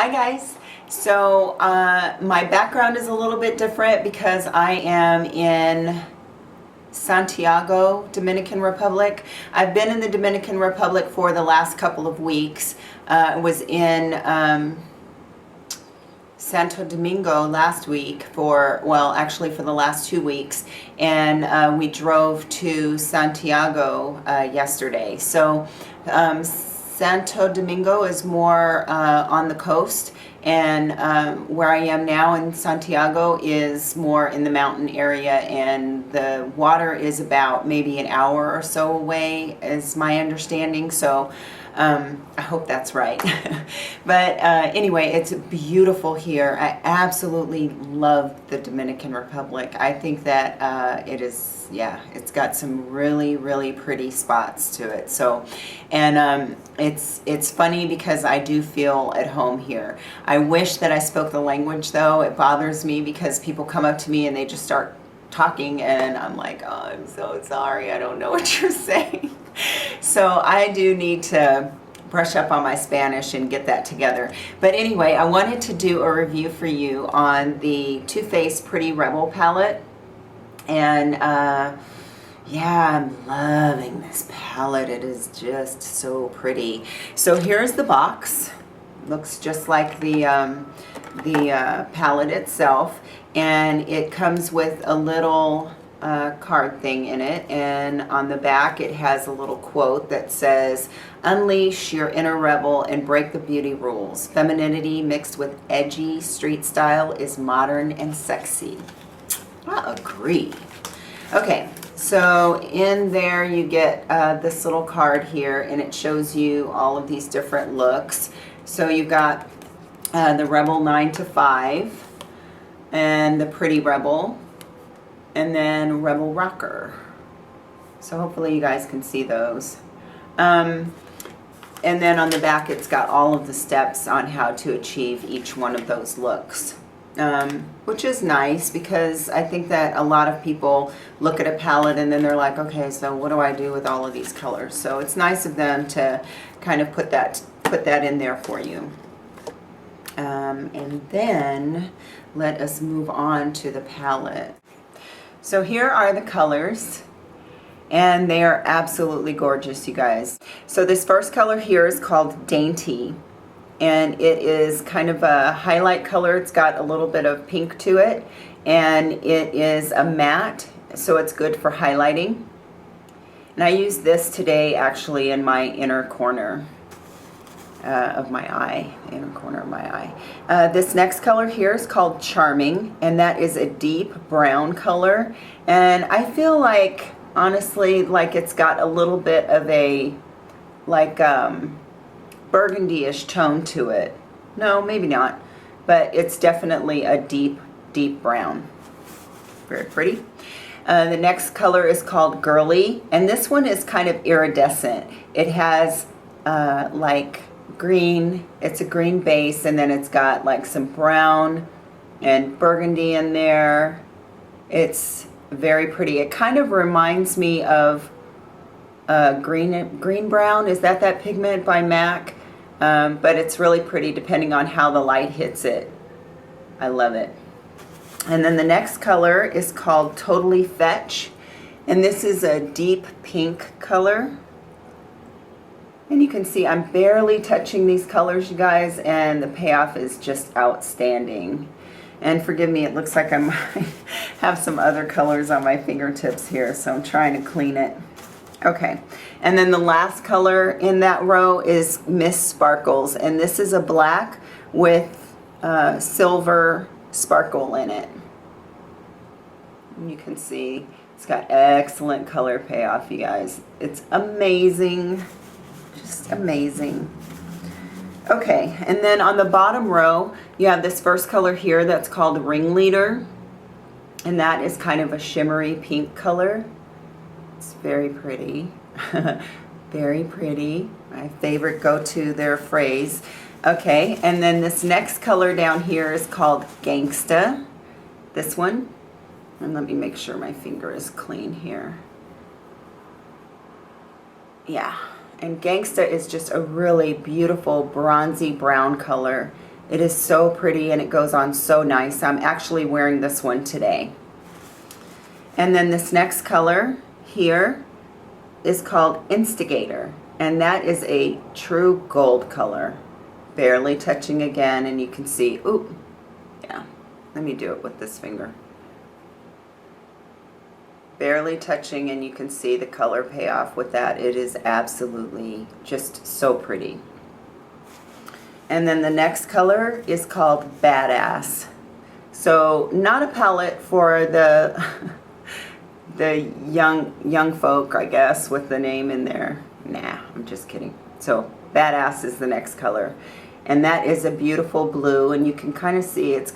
Hi guys. So my background is a little bit different because I am in Santiago, Dominican Republic. I've been in the Dominican Republic for the last couple of weeks. I was in Santo Domingo last week actually for the last 2 weeks, and we drove to Santiago yesterday. So Santo Domingo is more on the coast, and where I am now in Santiago is more in the mountain area, and the water is about maybe an hour or so away is my understanding. So I hope that's right. But anyway, it's beautiful here. I absolutely love the Dominican Republic. I think that it is, yeah, it's got some really, really pretty spots to it. So, and it's funny because I do feel at home here. I wish that I spoke the language though. It bothers me because people come up to me and they just start talking and I'm like, oh, I'm so sorry, I don't know what you're saying. So I do need to brush up on my Spanish and get that together. But anyway, I wanted to do a review for you on the Too Faced Pretty Rebel palette. And yeah, I'm loving this palette. It is just so pretty. So here's the box. Looks just like the palette itself, and it comes with a little card thing in it, and on the back it has a little quote that says, "Unleash your inner rebel and break the beauty rules. Femininity mixed with edgy street style is modern and sexy." I agree. Okay, so in there you get this little card here, and it shows you all of these different looks. So you've got the Rebel 9 to 5 and the Pretty Rebel, and then Rebel Rocker. So hopefully you guys can see those. And then on the back it's got all of the steps on how to achieve each one of those looks. Which is nice because I think that a lot of people look at a palette and then they're like, okay, so what do I do with all of these colors? So it's nice of them to kind of put that in there for you. And then let us move on to the palette. So here are the colors, and they are absolutely gorgeous, you guys. So this first color here is called Dainty, and it is kind of a highlight color. It's got a little bit of pink to it, and it is a matte, so it's good for highlighting. And I used this today actually in my inner corner of my eye, the inner corner of my eye. This next color here is called Charming, and that is a deep brown color, and I feel like, honestly, like it's got a little bit of a like burgundy-ish tone to it. No, maybe not, but it's definitely a deep brown. Very pretty. The next color is called Girly, and this one is kind of iridescent. It has like green, it's a green base, and then it's got like some brown and burgundy in there. It's very pretty. It kind of reminds me of green brown. Is that pigment by MAC? But it's really pretty depending on how the light hits it. I love it. And then the next color is called Totally Fetch, and this is a deep pink color. And you can see I'm barely touching these colors, you guys, and the payoff is just outstanding. And forgive me, it looks like I might have some other colors on my fingertips here, so I'm trying to clean it. Okay, and then the last color in that row is Miss Sparkles, and this is a black with silver sparkle in it. And you can see it's got excellent color payoff, you guys. It's amazing. Just amazing. Okay, and then on the bottom row you have this first color here that's called Ringleader, and that is kind of a shimmery pink color. It's very pretty. Very pretty. My favorite go-to their phrase. Okay, and then this next color down here is called Gangsta. This one. And let me make sure my finger is clean here. Yeah, and Gangsta is just a really beautiful bronzy brown color, It is so pretty and it goes on so nice. I'm actually wearing this one today. And then this next color here is called Instigator, and that is a true gold color. Barely touching again, and you can see, ooh, yeah, let me do it with this finger. Barely touching, and you can see the color payoff with that. It is absolutely just so pretty. And then the next color is called Badass. So not a palette for the the young folk, I guess, with the name in there. Nah, I'm just kidding. So Badass is the next color, and that is a beautiful blue, and you can kind of see it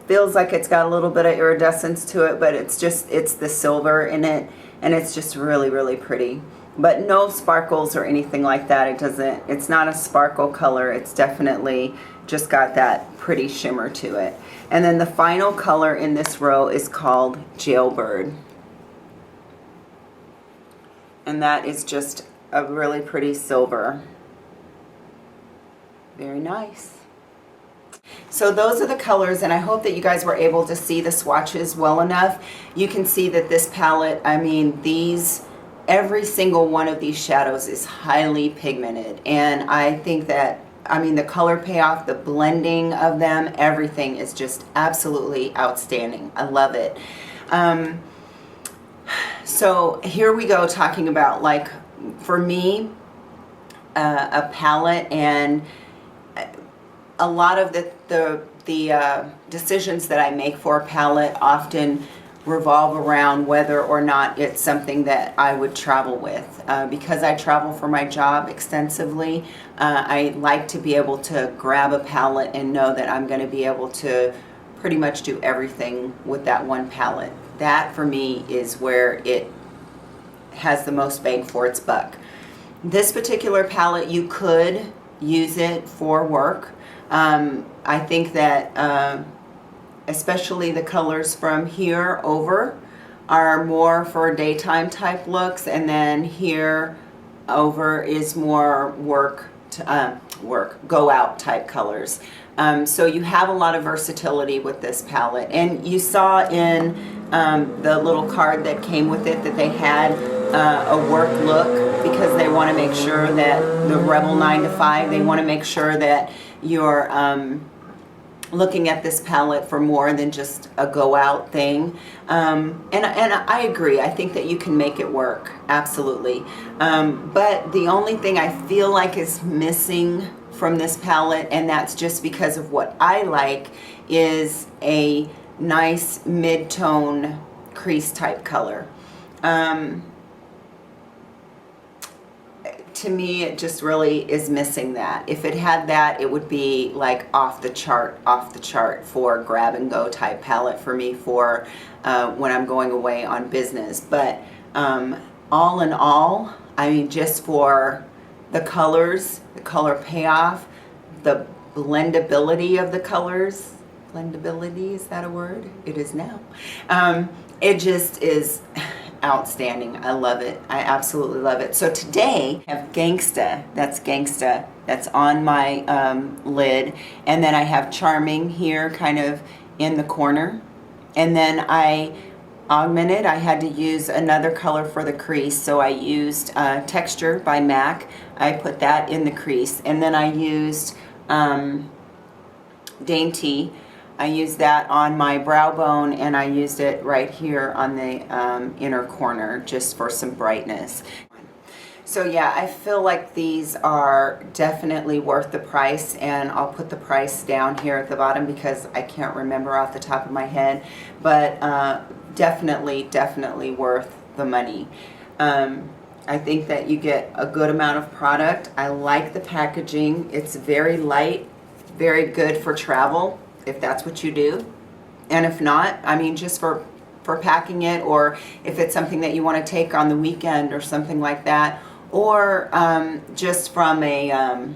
feels like it's got a little bit of iridescence to it, but it's the silver in it, and it's just really, really pretty. But no sparkles or anything like that. It's not a sparkle color. It's definitely just got that pretty shimmer to it. And then the final color in this row is called Jailbird. And that is just a really pretty silver. Very nice. So those are the colors, and I hope that you guys were able to see the swatches well enough. You can see that this palette, I mean, every single one of these shadows is highly pigmented, and I think that, I mean, the color payoff, the blending of them, everything is just absolutely outstanding. I love it. So here we go, talking about, like, for me, a palette, and a lot of the decisions that I make for a palette often revolve around whether or not it's something that I would travel with. Because I travel for my job extensively, I like to be able to grab a palette and know that I'm going to be able to pretty much do everything with that one palette. That for me is where it has the most bang for its buck. This particular palette, you could use it for work. I think that especially the colors from here over are more for daytime type looks, and then here over is more go out type colors. So you have a lot of versatility with this palette, and you saw in the little card that came with it that they had a work look, because they want to make sure that the Rebel 9 to 5, they want to make sure that you're looking at this palette for more than just a go out thing. And I agree. I think that you can make it work, absolutely. But the only thing I feel like is missing from this palette, and that's just because of what I like, is a nice mid-tone crease type color. To me, it just really is missing that. If it had that, it would be like off the chart for grab and go type palette for me for when I'm going away on business. But all in all, I mean, just for the colors, the color payoff, the blendability of the colors. Blendability, is that a word? It is now. It just is outstanding. I love it. I absolutely love it. So today I have Gangsta. That's on my lid. And then I have Charming here kind of in the corner. And then I augmented. I had to use another color for the crease. So I used Texture by MAC. I put that in the crease. And then I used Dainty. I used that on my brow bone, and I used it right here on the inner corner just for some brightness. So yeah, I feel like these are definitely worth the price, and I'll put the price down here at the bottom because I can't remember off the top of my head, but definitely worth the money. I think that you get a good amount of product. I like the packaging. It's very light, very good for travel, if that's what you do. And if not, I mean, just for packing it, or if it's something that you want to take on the weekend or something like that, or just from a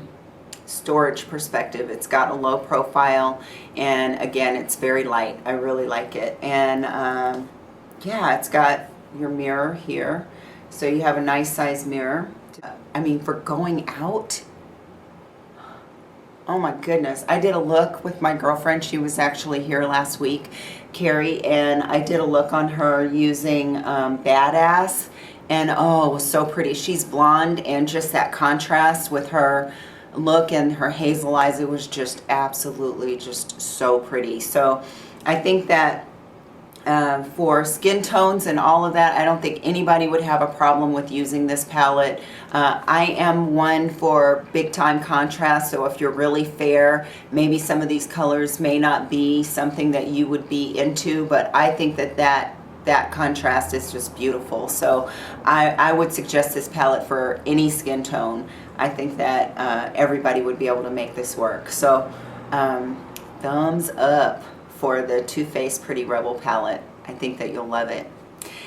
storage perspective. It's got a low profile, and again, it's very light. I really like it. And yeah, it's got your mirror here, so you have a nice size mirror. I mean, for going out, Oh my goodness. I did a look with my girlfriend. She was actually here last week, Carrie, and I did a look on her using Badass, and oh, it was so pretty. She's blonde, and just that contrast with her look and her hazel eyes, it was just absolutely just so pretty. So I think that for skin tones and all of that, I don't think anybody would have a problem with using this palette. I am one for big time contrast, so if you're really fair, maybe some of these colors may not be something that you would be into, but I think that contrast is just beautiful. So I would suggest this palette for any skin tone. I think that everybody would be able to make this work. So thumbs up for the Too Faced Pretty Rebel palette. I think that you'll love it.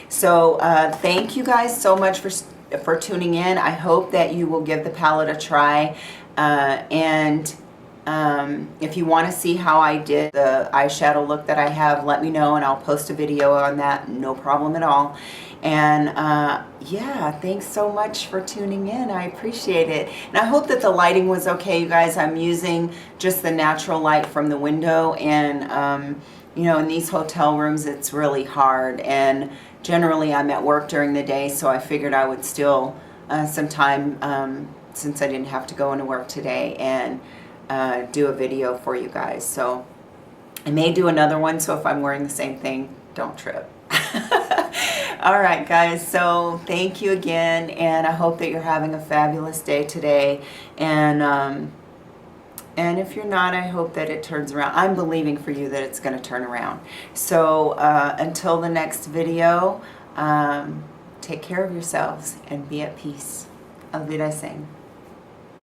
So thank you guys so much for tuning in. I hope that you will give the palette a try. And if you want to see how I did the eyeshadow look that I have, let me know and I'll post a video on that. No problem at all. And yeah, thanks so much for tuning in. I appreciate it. And I hope that the lighting was okay, you guys. I'm using just the natural light from the window, and you know, in these hotel rooms it's really hard, and generally I'm at work during the day, so I figured I would still some time since I didn't have to go into work today, and do a video for you guys. So I may do another one, so if I'm wearing the same thing, don't trip. All right, guys, so thank you again, and I hope that you're having a fabulous day today. And if you're not, I hope that it turns around. I'm believing for you that it's going to turn around. So until the next video, take care of yourselves and be at peace. Auf Wiedersehen.